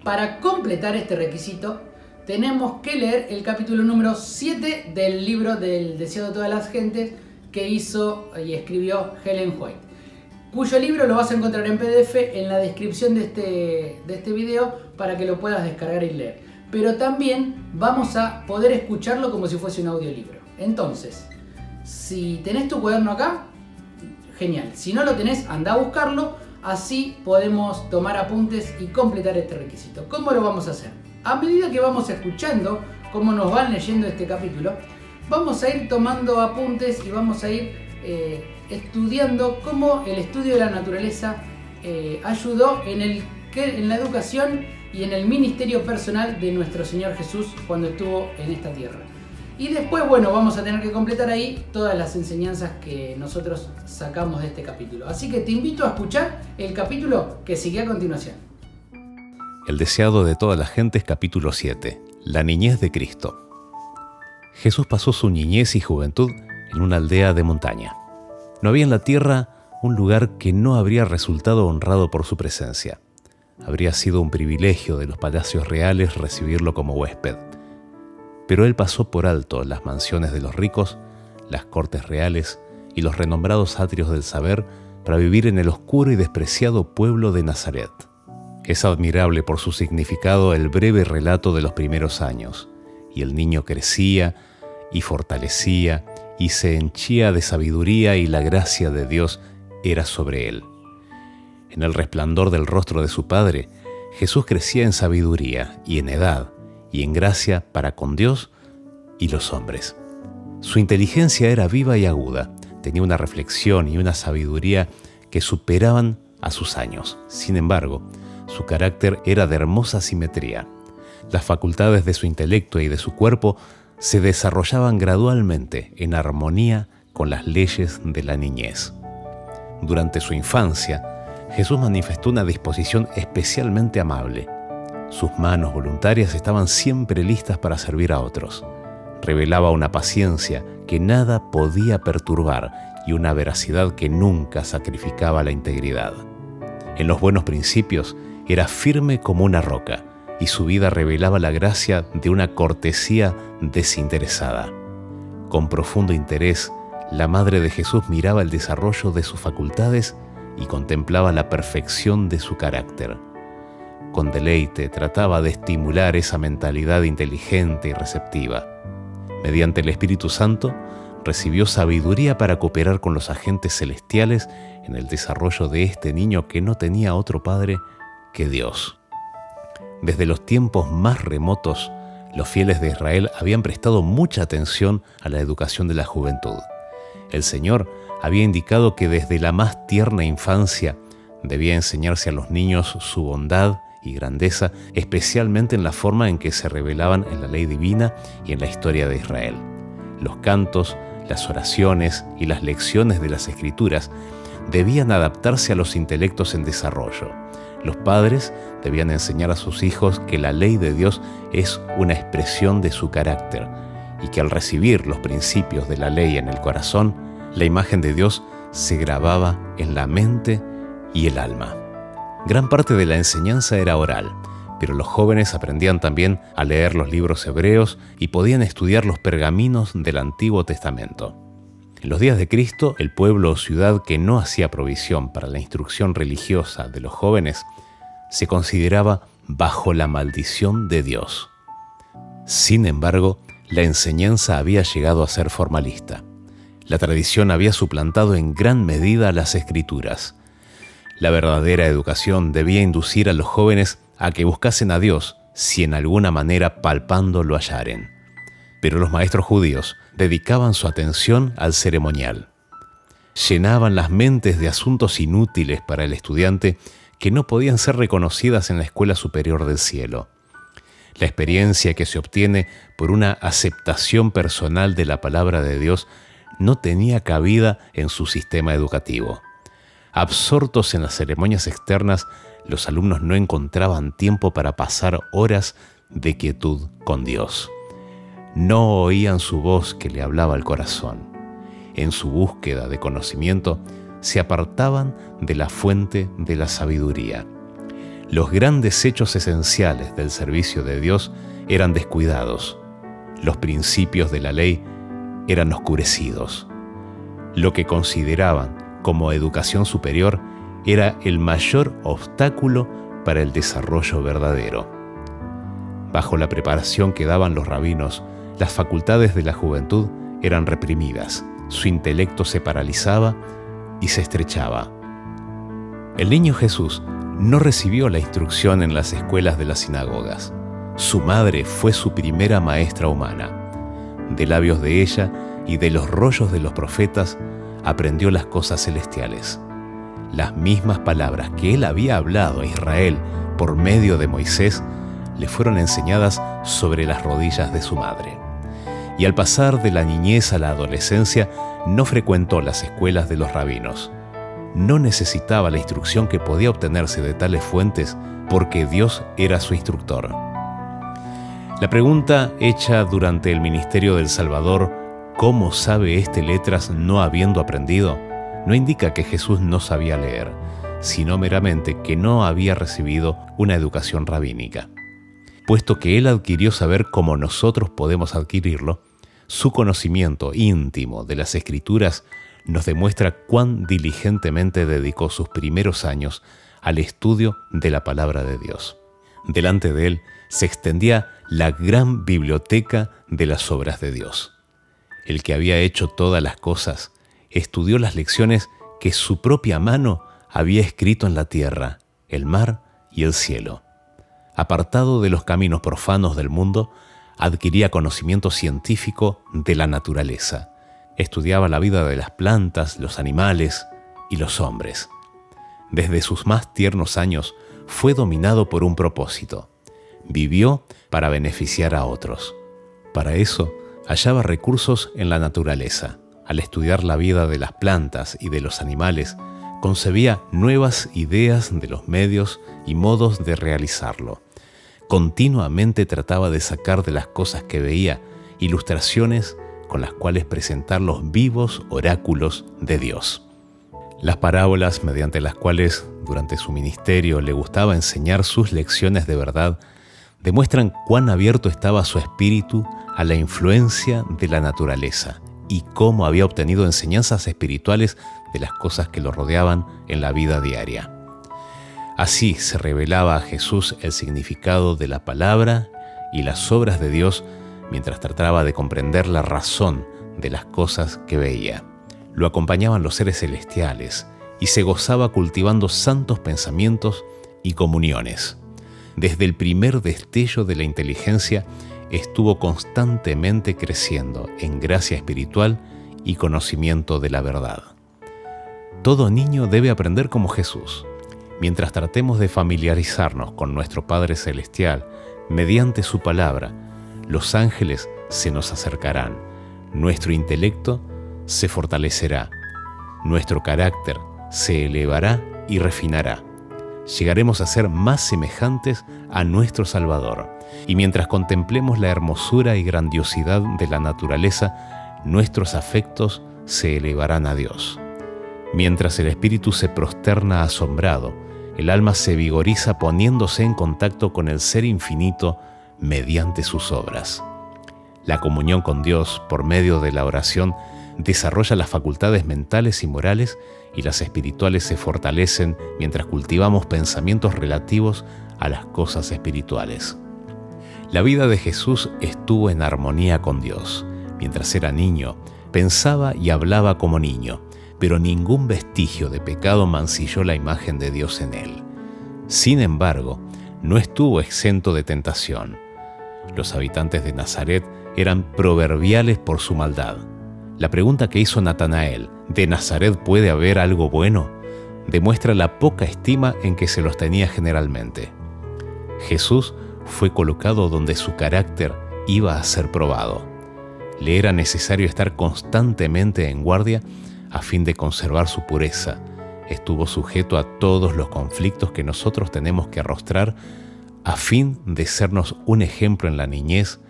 Para completar este requisito, tenemos que leer el capítulo número 7 del libro del Deseo de todas las gentes que hizo y escribió Ellen White, cuyo libro lo vas a encontrar en PDF en la descripción de este video para que lo puedas descargar y leer. Pero también vamos a poder escucharlo como si fuese un audiolibro. Entonces, si tenés tu cuaderno acá, genial. Si no lo tenés, anda a buscarlo, así podemos tomar apuntes y completar este requisito. ¿Cómo lo vamos a hacer? A medida que vamos escuchando cómo nos van leyendo este capítulo, vamos a ir tomando apuntes y vamos a ir estudiando cómo el estudio de la naturaleza ayudó en la educación y en el ministerio personal de nuestro Señor Jesús cuando estuvo en esta tierra. Y después, bueno, vamos a tener que completar ahí todas las enseñanzas que nosotros sacamos de este capítulo. Así que te invito a escuchar el capítulo que sigue a continuación. El deseado de todas las gentes, capítulo 7. La niñez de Cristo. Jesús pasó su niñez y juventud en una aldea de montaña. No había en la tierra un lugar que no habría resultado honrado por su presencia. Habría sido un privilegio de los palacios reales recibirlo como huésped. Pero él pasó por alto las mansiones de los ricos, las cortes reales y los renombrados atrios del saber para vivir en el oscuro y despreciado pueblo de Nazaret. Es admirable por su significado el breve relato de los primeros años, y el niño crecía y fortalecía y se henchía de sabiduría y la gracia de Dios era sobre él. En el resplandor del rostro de su padre, Jesús crecía en sabiduría y en edad y en gracia para con Dios y los hombres. Su inteligencia era viva y aguda, tenía una reflexión y una sabiduría que superaban a sus años. Sin embargo, su carácter era de hermosa simetría. Las facultades de su intelecto y de su cuerpo se desarrollaban gradualmente en armonía con las leyes de la niñez. Durante su infancia, Jesús manifestó una disposición especialmente amable. Sus manos voluntarias estaban siempre listas para servir a otros. Revelaba una paciencia que nada podía perturbar y una veracidad que nunca sacrificaba la integridad. En los buenos principios era firme como una roca y su vida revelaba la gracia de una cortesía desinteresada. Con profundo interés, la Madre de Jesús miraba el desarrollo de sus facultades y contemplaba la perfección de su carácter. Con deleite trataba de estimular esa mentalidad inteligente y receptiva. Mediante el Espíritu Santo, recibió sabiduría para cooperar con los agentes celestiales en el desarrollo de este niño que no tenía otro padre que Dios. Desde los tiempos más remotos, los fieles de Israel habían prestado mucha atención a la educación de la juventud. El Señor había indicado que desde la más tierna infancia debía enseñarse a los niños su bondad y grandeza, especialmente en la forma en que se revelaban en la ley divina y en la historia de Israel. Los cantos, las oraciones y las lecciones de las Escrituras debían adaptarse a los intelectos en desarrollo. Los padres debían enseñar a sus hijos que la ley de Dios es una expresión de su carácter y que al recibir los principios de la ley en el corazón, la imagen de Dios se grababa en la mente y el alma. Gran parte de la enseñanza era oral, pero los jóvenes aprendían también a leer los libros hebreos y podían estudiar los pergaminos del Antiguo Testamento. En los días de Cristo, el pueblo o ciudad que no hacía provisión para la instrucción religiosa de los jóvenes se consideraba bajo la maldición de Dios. Sin embargo, la enseñanza había llegado a ser formalista. La tradición había suplantado en gran medida las Escrituras. La verdadera educación debía inducir a los jóvenes a que buscasen a Dios, si en alguna manera palpando lo hallaren. Pero los maestros judíos dedicaban su atención al ceremonial. Llenaban las mentes de asuntos inútiles para el estudiante que no podían ser reconocidas en la escuela superior del cielo. La experiencia que se obtiene por una aceptación personal de la palabra de Dios no tenía cabida en su sistema educativo. Absortos en las ceremonias externas, los alumnos no encontraban tiempo para pasar horas de quietud con Dios. No oían su voz que le hablaba al corazón. En su búsqueda de conocimiento, se apartaban de la fuente de la sabiduría. Los grandes hechos esenciales del servicio de Dios eran descuidados. Los principios de la ley eran oscurecidos. Lo que consideraban como educación superior era el mayor obstáculo para el desarrollo verdadero. Bajo la preparación que daban los rabinos, las facultades de la juventud eran reprimidas, su intelecto se paralizaba y se estrechaba. El niño Jesús no recibió la instrucción en las escuelas de las sinagogas. Su madre fue su primera maestra humana. De labios de ella y de los rollos de los profetas aprendió las cosas celestiales. Las mismas palabras que él había hablado a Israel por medio de Moisés le fueron enseñadas sobre las rodillas de su madre. Y al pasar de la niñez a la adolescencia, no frecuentó las escuelas de los rabinos. No necesitaba la instrucción que podía obtenerse de tales fuentes porque Dios era su instructor. La pregunta hecha durante el ministerio del Salvador, ¿cómo sabe este letras no habiendo aprendido?, no indica que Jesús no sabía leer, sino meramente que no había recibido una educación rabínica. Puesto que él adquirió saber como nosotros podemos adquirirlo, su conocimiento íntimo de las Escrituras nos demuestra cuán diligentemente dedicó sus primeros años al estudio de la palabra de Dios. Delante de él se extendía la gran biblioteca de las obras de Dios. El que había hecho todas las cosas estudió las lecciones que su propia mano había escrito en la tierra, el mar y el cielo. Apartado de los caminos profanos del mundo, adquiría conocimiento científico de la naturaleza. Estudiaba la vida de las plantas, los animales y los hombres. Desde sus más tiernos años fue dominado por un propósito. Vivió para beneficiar a otros. Para eso hallaba recursos en la naturaleza. Al estudiar la vida de las plantas y de los animales, concebía nuevas ideas de los medios y modos de realizarlo. Continuamente trataba de sacar de las cosas que veía ilustraciones con las cuales presentar los vivos oráculos de Dios. Las parábolas mediante las cuales durante su ministerio le gustaba enseñar sus lecciones de verdad demuestran cuán abierto estaba su espíritu a la influencia de la naturaleza y cómo había obtenido enseñanzas espirituales de las cosas que lo rodeaban en la vida diaria. Así se revelaba a Jesús el significado de la palabra y las obras de Dios mientras trataba de comprender la razón de las cosas que veía. Lo acompañaban los seres celestiales y se gozaba cultivando santos pensamientos y comuniones. Desde el primer destello de la inteligencia estuvo constantemente creciendo en gracia espiritual y conocimiento de la verdad. Todo niño debe aprender como Jesús. Mientras tratemos de familiarizarnos con nuestro Padre Celestial mediante su palabra, los ángeles se nos acercarán, nuestro intelecto se fortalecerá, nuestro carácter se elevará y refinará. Llegaremos a ser más semejantes a nuestro Salvador. Y mientras contemplemos la hermosura y grandiosidad de la naturaleza, nuestros afectos se elevarán a Dios. Mientras el espíritu se prosterna asombrado, el alma se vigoriza poniéndose en contacto con el Ser Infinito mediante sus obras. La comunión con Dios por medio de la oración desarrolla las facultades mentales y morales y las espirituales se fortalecen mientras cultivamos pensamientos relativos a las cosas espirituales. La vida de Jesús estuvo en armonía con Dios. Mientras era niño, pensaba y hablaba como niño, pero ningún vestigio de pecado mancilló la imagen de Dios en él. Sin embargo, no estuvo exento de tentación. Los habitantes de Nazaret eran proverbiales por su maldad. La pregunta que hizo Natanael, ¿de Nazaret puede haber algo bueno?, demuestra la poca estima en que se los tenía generalmente. Jesús fue colocado donde su carácter iba a ser probado. Le era necesario estar constantemente en guardia a fin de conservar su pureza. Estuvo sujeto a todos los conflictos que nosotros tenemos que arrostrar a fin de sernos un ejemplo en la niñez,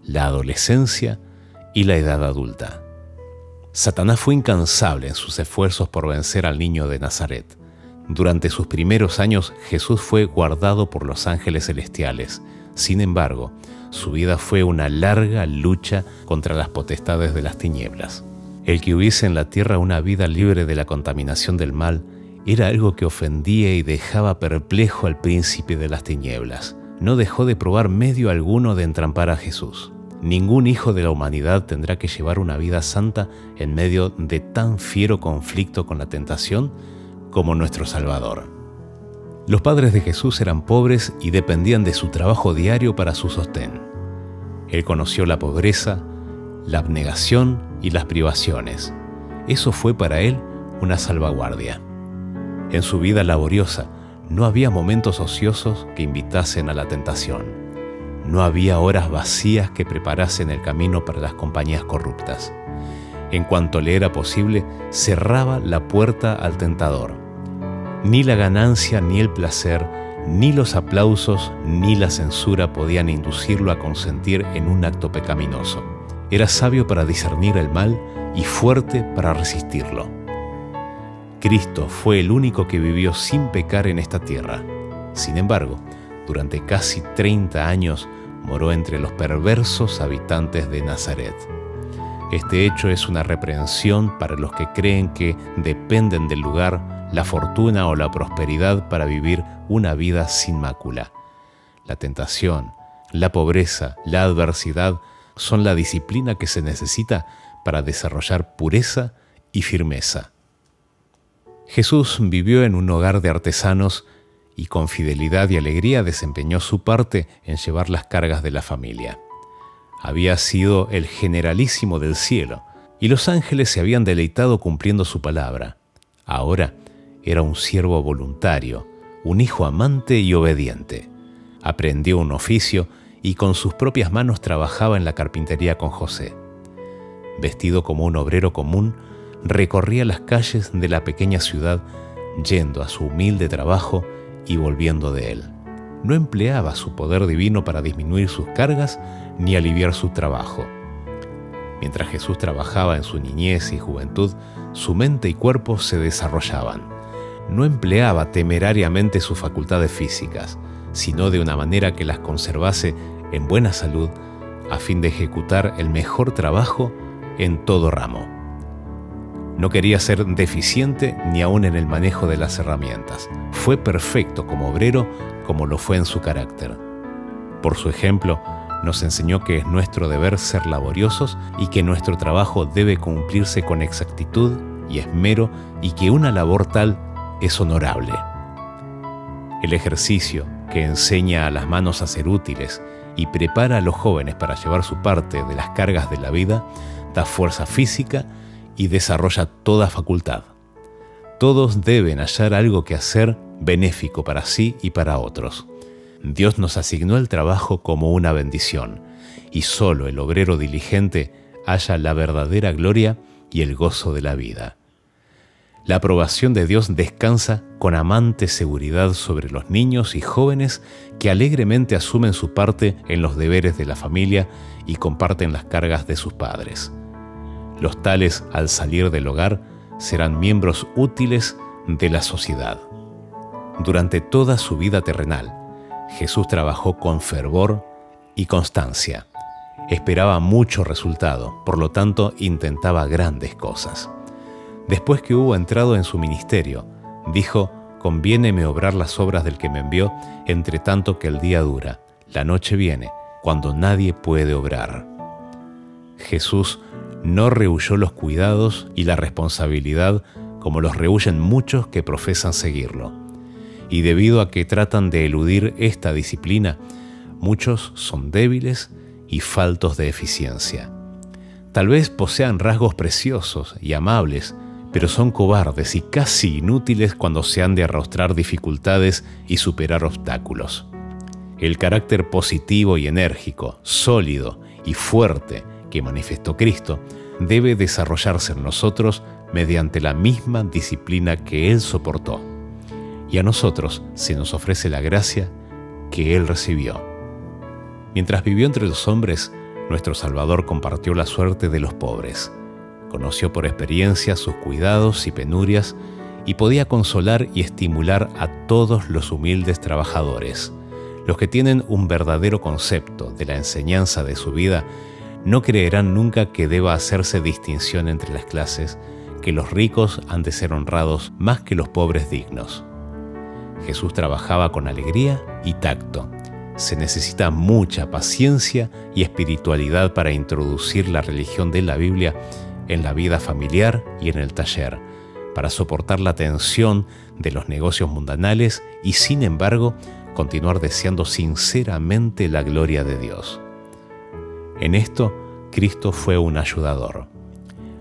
la adolescencia y la edad adulta. Satanás fue incansable en sus esfuerzos por vencer al niño de Nazaret. Durante sus primeros años, Jesús fue guardado por los ángeles celestiales. Sin embargo, su vida fue una larga lucha contra las potestades de las tinieblas. El que hubiese en la tierra una vida libre de la contaminación del mal era algo que ofendía y dejaba perplejo al príncipe de las tinieblas. No dejó de probar medio alguno de entrampar a Jesús. Ningún hijo de la humanidad tendrá que llevar una vida santa en medio de tan fiero conflicto con la tentación como nuestro Salvador. Los padres de Jesús eran pobres y dependían de su trabajo diario para su sostén. Él conoció la pobreza, la abnegación y las privaciones. Eso fue para él una salvaguardia. En su vida laboriosa no había momentos ociosos que invitasen a la tentación. No había horas vacías que preparasen el camino para las compañías corruptas. En cuanto le era posible, cerraba la puerta al tentador. Ni la ganancia, ni el placer, ni los aplausos, ni la censura podían inducirlo a consentir en un acto pecaminoso. Era sabio para discernir el mal y fuerte para resistirlo. Cristo fue el único que vivió sin pecar en esta tierra. Sin embargo, durante casi 30 años moró entre los perversos habitantes de Nazaret. Este hecho es una reprensión para los que creen que dependen del lugar, la fortuna o la prosperidad para vivir una vida sin mácula. La tentación, la pobreza, la adversidad son la disciplina que se necesita para desarrollar pureza y firmeza. Jesús vivió en un hogar de artesanos y con fidelidad y alegría desempeñó su parte en llevar las cargas de la familia. Había sido el generalísimo del cielo y los ángeles se habían deleitado cumpliendo su palabra. Ahora era un siervo voluntario, un hijo amante y obediente. Aprendió un oficio y con sus propias manos trabajaba en la carpintería con José. Vestido como un obrero común, recorría las calles de la pequeña ciudad yendo a su humilde trabajo y volviendo de él. No empleaba su poder divino para disminuir sus cargas ni aliviar su trabajo. Mientras Jesús trabajaba en su niñez y juventud, su mente y cuerpo se desarrollaban. No empleaba temerariamente sus facultades físicas, sino de una manera que las conservase en buena salud a fin de ejecutar el mejor trabajo en todo ramo. No quería ser deficiente ni aún en el manejo de las herramientas. Fue perfecto como obrero, como lo fue en su carácter. Por su ejemplo, nos enseñó que es nuestro deber ser laboriosos y que nuestro trabajo debe cumplirse con exactitud y esmero y que una labor tal es honorable. El ejercicio que enseña a las manos a ser útiles y prepara a los jóvenes para llevar su parte de las cargas de la vida da fuerza física y desarrolla toda facultad. Todos deben hallar algo que hacer benéfico para sí y para otros. Dios nos asignó el trabajo como una bendición, y solo el obrero diligente halla la verdadera gloria y el gozo de la vida. La aprobación de Dios descansa con amante seguridad sobre los niños y jóvenes que alegremente asumen su parte en los deberes de la familia y comparten las cargas de sus padres. Los tales, al salir del hogar, serán miembros útiles de la sociedad. Durante toda su vida terrenal, Jesús trabajó con fervor y constancia. Esperaba mucho resultado, por lo tanto intentaba grandes cosas. Después que hubo entrado en su ministerio, dijo: «Conviéneme obrar las obras del que me envió, entre tanto que el día dura. La noche viene, cuando nadie puede obrar». Jesús no rehuyó los cuidados y la responsabilidad como los rehuyen muchos que profesan seguirlo. Y debido a que tratan de eludir esta disciplina, muchos son débiles y faltos de eficiencia. Tal vez posean rasgos preciosos y amables, pero son cobardes y casi inútiles cuando se han de arrostrar dificultades y superar obstáculos. El carácter positivo y enérgico, sólido y fuerte que manifestó Cristo debe desarrollarse en nosotros mediante la misma disciplina que Él soportó. Y a nosotros se nos ofrece la gracia que Él recibió. Mientras vivió entre los hombres, nuestro Salvador compartió la suerte de los pobres. Conoció por experiencia sus cuidados y penurias y podía consolar y estimular a todos los humildes trabajadores. Los que tienen un verdadero concepto de la enseñanza de su vida no creerán nunca que deba hacerse distinción entre las clases, que los ricos han de ser honrados más que los pobres dignos. Jesús trabajaba con alegría y tacto. Se necesita mucha paciencia y espiritualidad para introducir la religión de la Biblia en la vida familiar y en el taller, para soportar la tensión de los negocios mundanales y, sin embargo, continuar deseando sinceramente la gloria de Dios. En esto, Cristo fue un ayudador.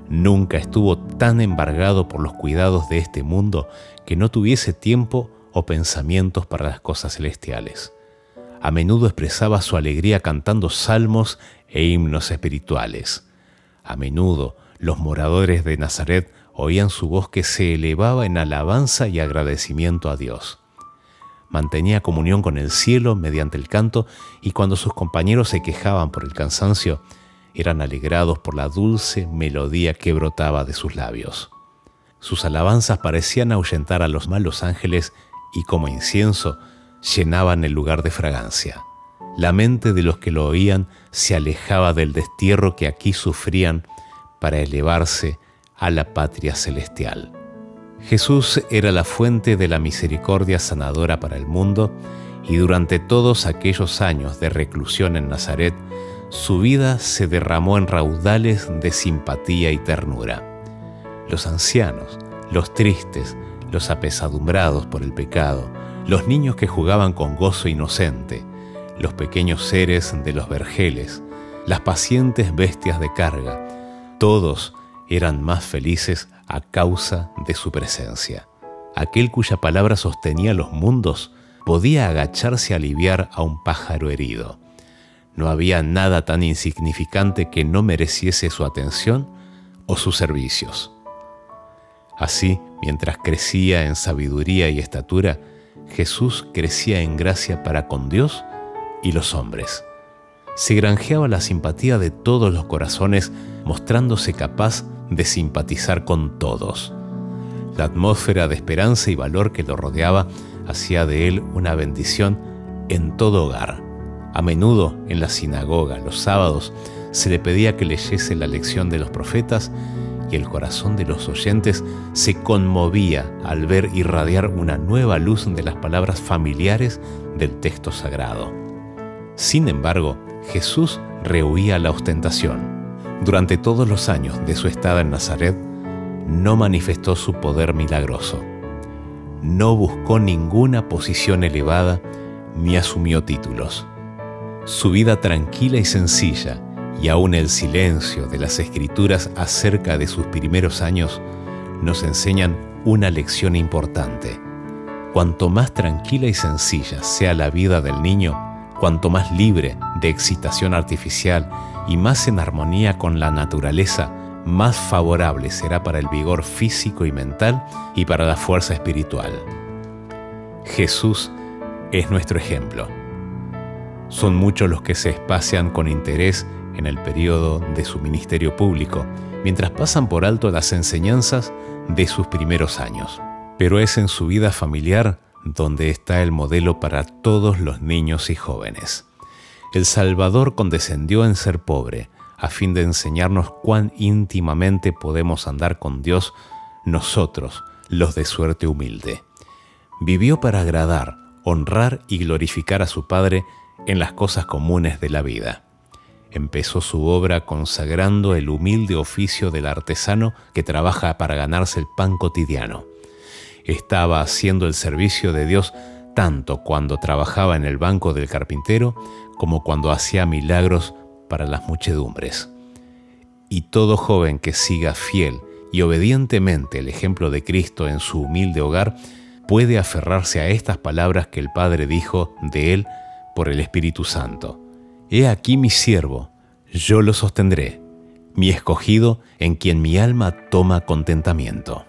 Nunca estuvo tan embargado por los cuidados de este mundo que no tuviese tiempo o pensamientos para las cosas celestiales. A menudo expresaba su alegría cantando salmos e himnos espirituales. A menudo los moradores de Nazaret oían su voz que se elevaba en alabanza y agradecimiento a Dios. Mantenía comunión con el cielo mediante el canto, y cuando sus compañeros se quejaban por el cansancio, eran alegrados por la dulce melodía que brotaba de sus labios. Sus alabanzas parecían ahuyentar a los malos ángeles y, como incienso, llenaban el lugar de fragancia. La mente de los que lo oían se alejaba del destierro que aquí sufrían para elevarse a la patria celestial. Jesús era la fuente de la misericordia sanadora para el mundo, y durante todos aquellos años de reclusión en Nazaret, su vida se derramó en raudales de simpatía y ternura. Los ancianos, los tristes, los apesadumbrados por el pecado, los niños que jugaban con gozo inocente, los pequeños seres de los vergeles, las pacientes bestias de carga, todos eran más felices a causa de su presencia. Aquel cuya palabra sostenía los mundos podía agacharse a aliviar a un pájaro herido. No había nada tan insignificante que no mereciese su atención o sus servicios. Así, mientras crecía en sabiduría y estatura, Jesús crecía en gracia para con Dios y los hombres. Se granjeaba la simpatía de todos los corazones, mostrándose capaz de simpatizar con todos. La atmósfera de esperanza y valor que lo rodeaba hacía de él una bendición en todo hogar. A menudo, en la sinagoga, los sábados, se le pedía que leyese la lección de los profetas, y el corazón de los oyentes se conmovía al ver irradiar una nueva luz de las palabras familiares del texto sagrado. Sin embargo, Jesús rehuía la ostentación. Durante todos los años de su estada en Nazaret, no manifestó su poder milagroso. No buscó ninguna posición elevada ni asumió títulos. Su vida tranquila y sencilla, y aún el silencio de las Escrituras acerca de sus primeros años, nos enseñan una lección importante. Cuanto más tranquila y sencilla sea la vida del niño, cuanto más libre de excitación artificial y más en armonía con la naturaleza, más favorable será para el vigor físico y mental y para la fuerza espiritual. Jesús es nuestro ejemplo. Son muchos los que se espacian con interés en el periodo de su ministerio público, mientras pasan por alto las enseñanzas de sus primeros años. Pero es en su vida familiar donde está el modelo para todos los niños y jóvenes. El Salvador condescendió en ser pobre, a fin de enseñarnos cuán íntimamente podemos andar con Dios nosotros, los de suerte humilde. Vivió para agradar, honrar y glorificar a su Padre en las cosas comunes de la vida. Empezó su obra consagrando el humilde oficio del artesano que trabaja para ganarse el pan cotidiano. Estaba haciendo el servicio de Dios tanto cuando trabajaba en el banco del carpintero como cuando hacía milagros para las muchedumbres. Y todo joven que siga fiel y obedientemente el ejemplo de Cristo en su humilde hogar puede aferrarse a estas palabras que el Padre dijo de él por el Espíritu Santo. He aquí mi siervo, yo lo sostendré, mi escogido en quien mi alma toma contentamiento.